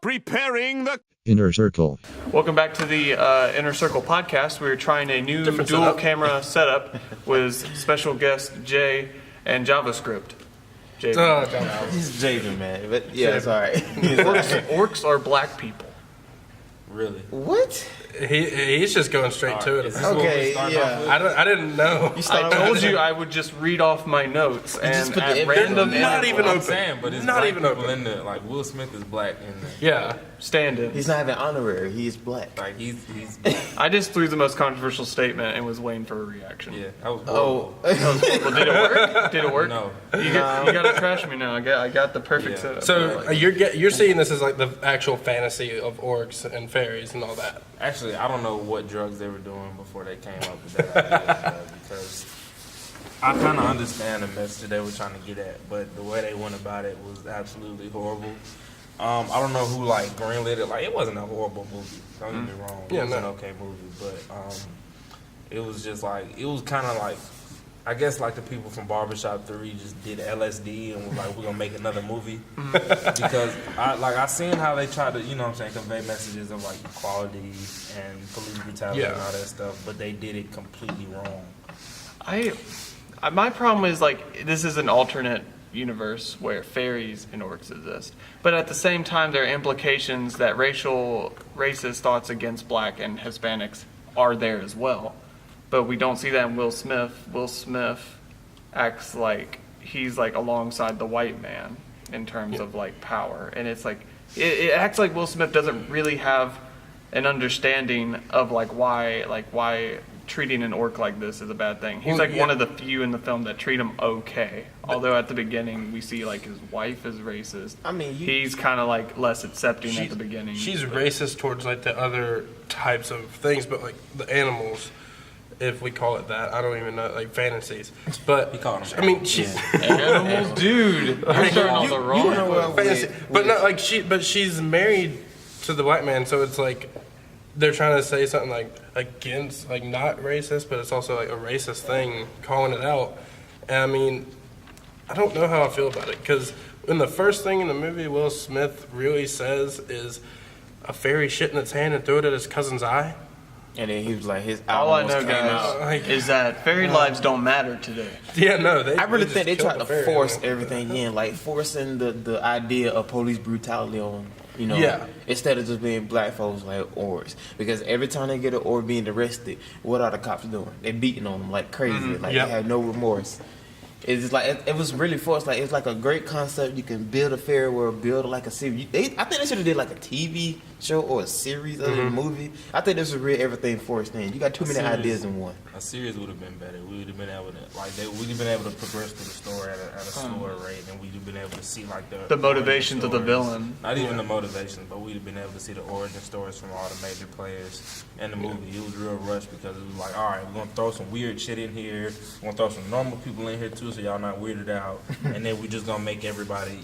Preparing the Inner Circle. Welcome back to the Inner Circle podcast. We're trying a new dual camera setup with special guest Jay and JavaScript. He's Javen, man. But yeah, it's all right. Orcs are black people. Really? What? He's just going straight to it. Okay, yeah. I didn't know. I told you I would just read off my notes and put the at random not even I'm open. saying, but it's Not black even people open. in there. Like Will Smith is black in there. Yeah. stand-in. He's not even honorary. He is black. Like he's black. I just threw the most controversial statement and was waiting for a reaction. Yeah, that was Oh, Well, did it work? Did it work? No. You gotta trash me now. I got the perfect setup. So you're seeing this as like the actual fantasy of orcs and fairies and all that. Actually, I don't know what drugs they were doing before they came up with that idea, because I kind of understand the message they were trying to get at, but the way they went about it was absolutely horrible. I don't know who like greenlit it. Like it wasn't a horrible movie. Don't get me wrong. It was an okay movie, but it was just like it was kind of like I guess like the people from Barbershop 3 just did LSD and was like we're gonna make another movie because I seen how they tried to convey messages of like equality and police brutality and all that stuff, but they did it completely wrong. My problem is like this is an alternate universe where fairies and orcs exist, but at the same time there are implications that racist thoughts against black and Hispanics are there as well, but we don't see that in Will Smith. Will Smith acts like he's like alongside the white man in terms of like power, and it's like it acts like Will Smith doesn't really have an understanding of like why treating an orc like this is a bad thing. He's one of the few in the film that treat him okay. Although at the beginning we see like his wife is racist. I mean, he's kind of like less accepting at the beginning. She's racist towards like the other types of things, but like the animals, if we call it that, I don't even know, like fantasies. But He called them. I mean, she's animals, dude. You're starting on the wrong foot. fantasy, but not like she's married to the white man, so it's like they're trying to say something like against, like not racist, but it's also like a racist thing, calling it out. And I mean, I don't know how I feel about it, because in the first thing in the movie Will Smith really says is a fairy shit in its hand and threw it at his cousin's eye. and then he was like, his All I album know, came out. guys, is that fairy lives don't matter today. Yeah, no, I really think they tried to fairy, force man. everything in, like forcing the idea of police brutality on, instead of just being black folks like orcs. Because every time they get an orc being arrested, what are the cops doing? They're beating on them like crazy, they have no remorse. It's just like it was really forced. Like it's like a great concept. You can build a fairy world, build like a series. I think they should have did like a TV show or a series of a movie. I think this was really everything forced in. You got too many ideas in one. A series would have been better. We would have been able to we'd have been able to progress through the story at a slower rate, and we'd have been able to see like the motivations of the villain. Not even the motivations, but we'd have been able to see the origin stories from all the major players in the movie. It was real rushed because it was like, all right, we're gonna throw some weird shit in here. We're gonna throw some normal people in here too, so y'all not weirded out. And then we're just gonna make everybody,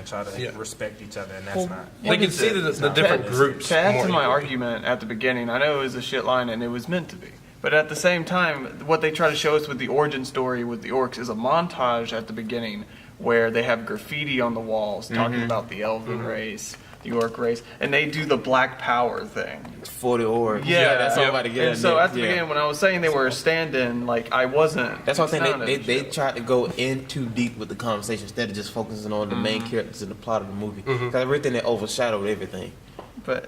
try to respect each other, and that's not. They can see the different groups. To add more to my equally. argument at the beginning, I know it was a shit line and it was meant to be. But at the same time, what they try to show us with the origin story with the orcs is a montage at the beginning where they have graffiti on the walls talking about the elven race, the orc race, and they do the black power thing. For the orcs. Yeah, that's all about to get And so at the beginning, when I was saying they were a stand-in, like I wasn't. That's what I'm saying. sounding They shit. tried to go in too deep with the conversation instead of just focusing on the main characters and the plot of the movie. Because everything that overshadowed everything.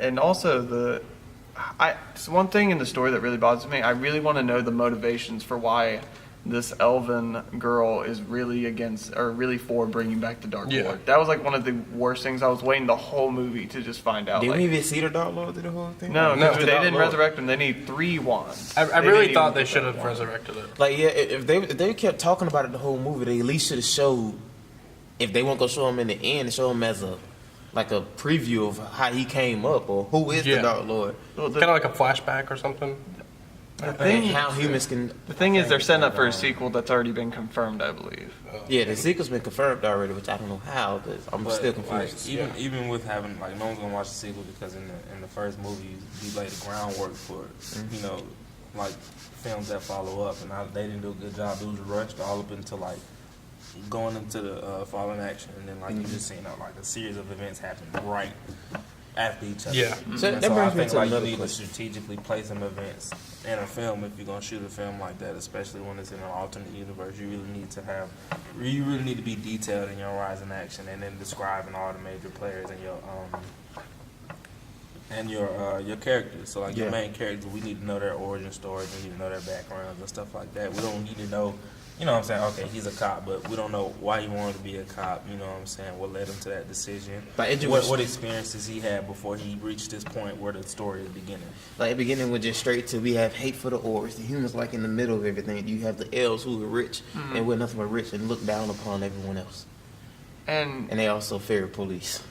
And also it's one thing in the story that really bothers me. I really want to know the motivations for why this elven girl is really against or really for bringing back the Dark Lord. That was like one of the worst things. I was waiting the whole movie to just find out. Did we even see the Dark Lord through the whole thing? No, Just they the Dark didn't Lord. resurrect him. They need 3 wands. I really thought they should have resurrected it. Like, yeah, if they kept talking about it the whole movie, they at least should have showed. If they weren't gonna show him in the end, show him as a preview of how he came up or who is the Dark Lord. Well, Kind of like a flashback or something. And how humans can. the thing is, they're setting up for a sequel that's already been confirmed, I believe. Yeah, the sequel's been confirmed already, which I don't know how, because I'm But, still confused. like, even with having no one's gonna watch the sequel because in the first movie he laid the groundwork for films that follow up, and they didn't do a good job. It was rushed all up until like going into the fallen action, and then like you just seen like a series of events happen right after each other. Yeah. So And that so I brings me think to like you another need to question. strategically place some events in a film if you're gonna shoot a film like that, especially when it's in an alternate universe. You really need to be detailed in your rise in action, and then describing all the major players and your characters. So like your main characters, we need to know their origin stories, we need to know their backgrounds and stuff like that. We don't need to know, you know what I'm saying, okay, he's a cop, but we don't know why he wanted to be a cop, you know what I'm saying, what led him to that decision, what experiences he had before he reached this point where the story is beginning. Like, beginning with just straight to, we have hate for the orcs, the humans like in the middle of everything. You have the elves who are rich, and we're nothing but rich, and look down upon everyone else. And they also fear police,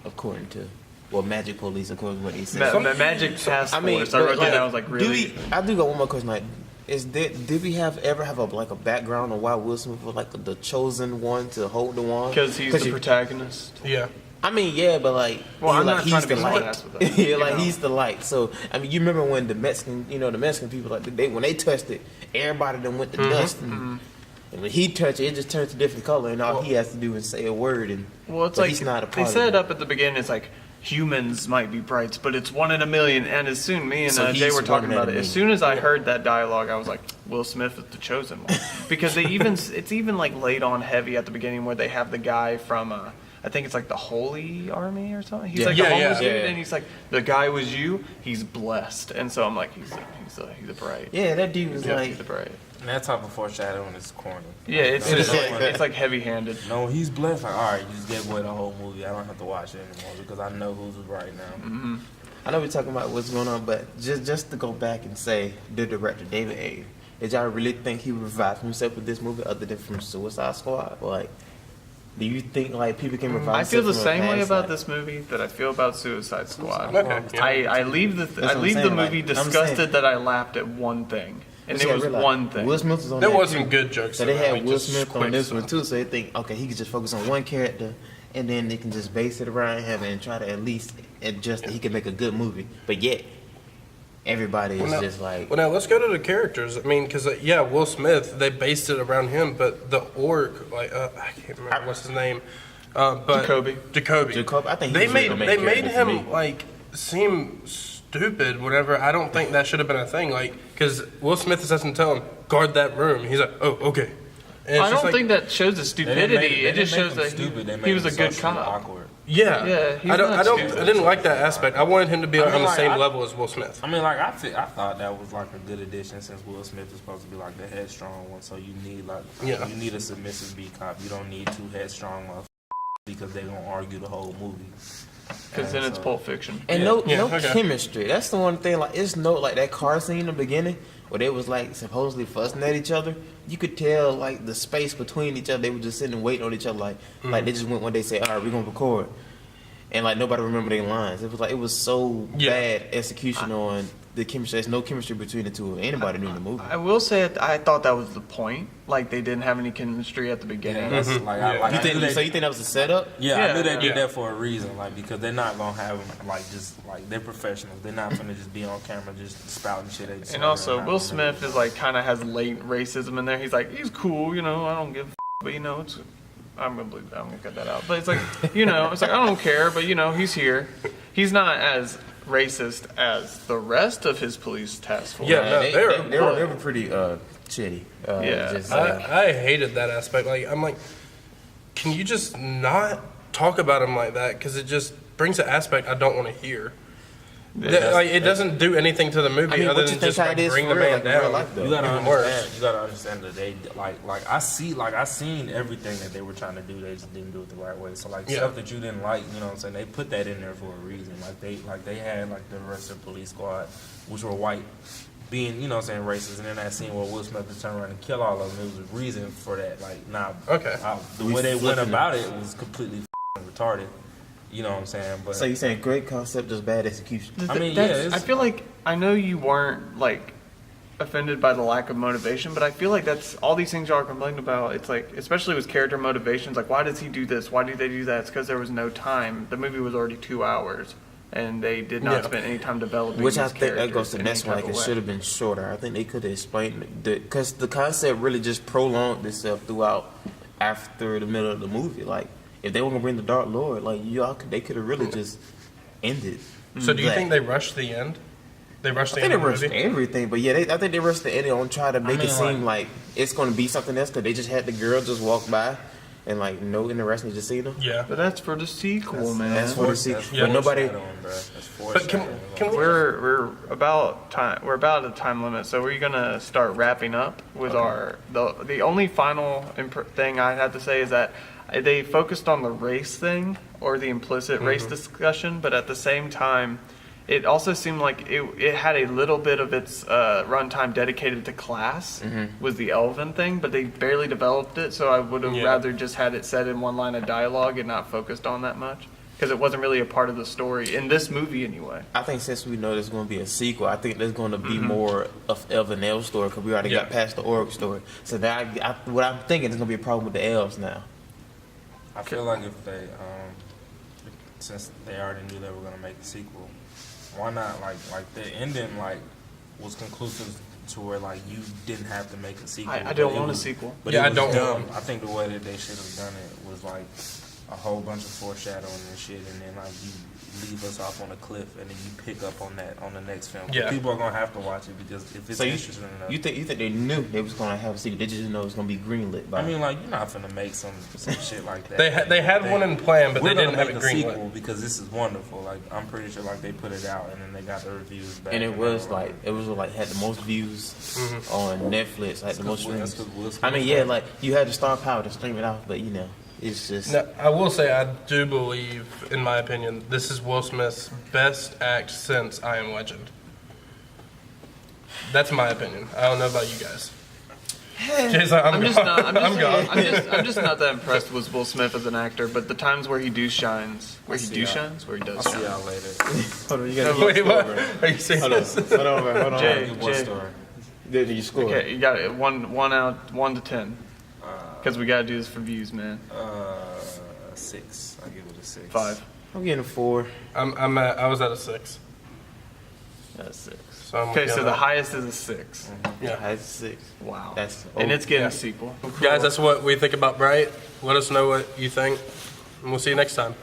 according to, well, magic police, according to what they say. Magic task force. I wrote but, that down. I was like, really? I do got one more question. Like, did we ever have a background on why Will Smith was like the chosen one to hold the wand? Because he's the protagonist. Yeah. I mean, yeah, but like, well, I'm not he's trying to the be light. smart-ass with that. Yeah, like he's the light. So I mean, you remember when the Mexican people like when they touched it, everybody then went to dust. And when he touched it, it just turns a different color, and all he has to do is say a word. And it's like he's not a part they set it up at the beginning. It's like humans might be brights, but it's 1 in a million. And as soon me and Jay were talking about it, as soon as I heard that dialogue, I was like, Will Smith is the chosen one, because it's even like laid on heavy at the beginning where they have the guy from I think it's like the Holy Army or something. He's like the homeless dude, and he's like, the guy was you. He's blessed, and so I'm like, he's a bright. Yeah, that dude was like he's a bright. And that type of foreshadowing is corny. Yeah, it's like heavy-handed. No, he's blessed. Like, all right, you just gave away the whole movie. I don't have to watch it anymore because I know who's right now. I know we're talking about what's going on, but just to go back and say, the director David Ayer, did y'all really think he revived himself with this movie, other than from Suicide Squad? Like, do you think like people can revive? I feel the themselves same from a way past about life? this movie that I feel about Suicide Squad. Okay. I leave the movie disgusted that I laughed at one thing, and it was one thing. Will Smith was on There that was some too. good jokes. So they in there, had like, Will just Smith on quick this stuff. one too. So they think, okay, he could just focus on one character, and then they can just base it around him and try to at least adjust that he can make a good movie. But yet, everybody is just like. Well, now let's go to the characters. I mean, because Will Smith, they based it around him, but the orc, like I can't remember what's his name, but Jacoby. I think they he's made the main they made character for me. him like seem stupid. Whatever. I don't think that should have been a thing. Like, because Will Smith doesn't tell him guard that room. He's like, oh, okay. And I don't think that shows the stupidity. It just shows that he was a good cop. Awkward. Yeah, he's I not didn't like that aspect. I wanted him to be on the same level as Will Smith. I mean, like I thought that was like a good addition since Will Smith is supposed to be like the headstrong one. So you need you need a submissive beat cop. You don't need two headstrong motherfuckers because they're gonna argue the whole movie. Because then it's Pulp Fiction. And no chemistry. That's the one thing. Like, it's like that car scene in the beginning where they was like supposedly fussing at each other. You could tell like the space between each other. They were just sitting and waiting on each other. Like they just went one day say, all right, we're gonna record, and like nobody remembered their lines. It was so bad execution on the chemistry. There's no chemistry between the two of anybody doing the movie. I will say I thought that was the point. Like they didn't have any chemistry at the beginning. Yeah, that's You think that was a setup? I knew they did that for a reason, like because they're not gonna have them they're professionals. They're not gonna just be on camera just spouting shit. And also, Will Smith is like kind of has latent racism in there. He's like, he's cool, I don't give a but it's. I'm gonna cut that out. But it's like, it's like I don't care, but he's here. He's not as racist as the rest of his police task force. Yeah, no, they were pretty shitty. I hated that aspect. Like, I'm like, can you just not talk about him like that? Because it just brings an aspect I don't want to hear. It doesn't do anything to the movie other than just bring the man down. You gotta understand that they I seen everything that they were trying to do. They just didn't do it the right way. So stuff that you didn't like, what I'm saying, they put that in there for a reason. They had the rest of the police squad, which were white, being racist, and then that scene where Will Smith would turn around and kill all of them. There was a reason for that. The way they went about it was completely retarded. You know what I'm saying? But so you're saying great concept, just bad execution? I feel like I know you weren't offended by the lack of motivation, but I feel like that's all these things y'all are complaining about. It's like, especially with character motivations, like why does he do this? Why do they do that? It's because there was no time. The movie was already 2 hours, and they did not spend any time developing. Which I think that goes to the next one. It should have been shorter. I think they could have explained it because the concept really just prolonged itself throughout after the middle of the movie. Like, if they were gonna bring the Dark Lord, like they could have really just ended. So do you think they rushed the end? They rushed the end of the movie? Everything, but yeah, I think they rushed the ending on trying to make it seem like it's going to be something else because they just had the girl just walk by and like no interaction, just seen them. Yeah, but that's for the sequel, man. That's for the sequel. Yeah. But nobody. But can we? We're about time. We're about at a time limit, so we're gonna start wrapping up with the only final thing I have to say is that they focused on the race thing or the implicit race discussion, but at the same time, it also seemed like it had a little bit of its runtime dedicated to class, was the Elven thing, but they barely developed it, so I would have rather just had it said in one line of dialogue and not focused on that much, because it wasn't really a part of the story, in this movie anyway. I think since we know there's going to be a sequel, I think there's going to be more of an elf story, because we already got past the orc story. So now what I'm thinking is going to be a problem with the elves now. I feel like if they, since they already knew they were going to make the sequel, why not like the ending was conclusive to where you didn't have to make a sequel. I don't want a sequel. But I don't dumb. I think the way that they should have done it was a whole bunch of foreshadowing and shit, and then you leave us off on a cliff, and then you pick up on that on the next film. Yeah. People are gonna have to watch it because if it's interesting enough. You think they knew they was gonna have a sequel? They just didn't know it was gonna be greenlit. I mean, you're not gonna make some shit like that. They had one in plan, but they didn't have it greenlit. Sequel because this is wonderful. I'm pretty sure they put it out and then they got the reviews back. And it was had the most views on Netflix, the most streams. I mean, you had the star power to stream it out, but it's just. Now, I will say I do believe, in my opinion, this is Will Smith's best act since I Am Legend. That's my opinion. I don't know about you guys. Jason, I'm just not that impressed with Will Smith as an actor, but the times where he shines, where he does shine. See y'all later. Hold on, you gotta wait, what? Are you serious? Hold on. Jay. Did you score? Okay, you got it. 1 to 10. Because we gotta do this for views, man. 6. I give it a 6. 5. I'm getting a 4. I was at a 6. That's 6. So the highest is a 6. Yeah, highest is 6. Wow. And it's getting a sequel. Guys, that's what we think about Bright. Let us know what you think, and we'll see you next time.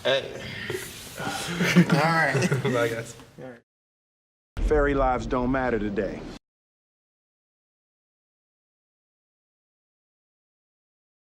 Hey. All right. Bye, guys. Fairy lives don't matter today.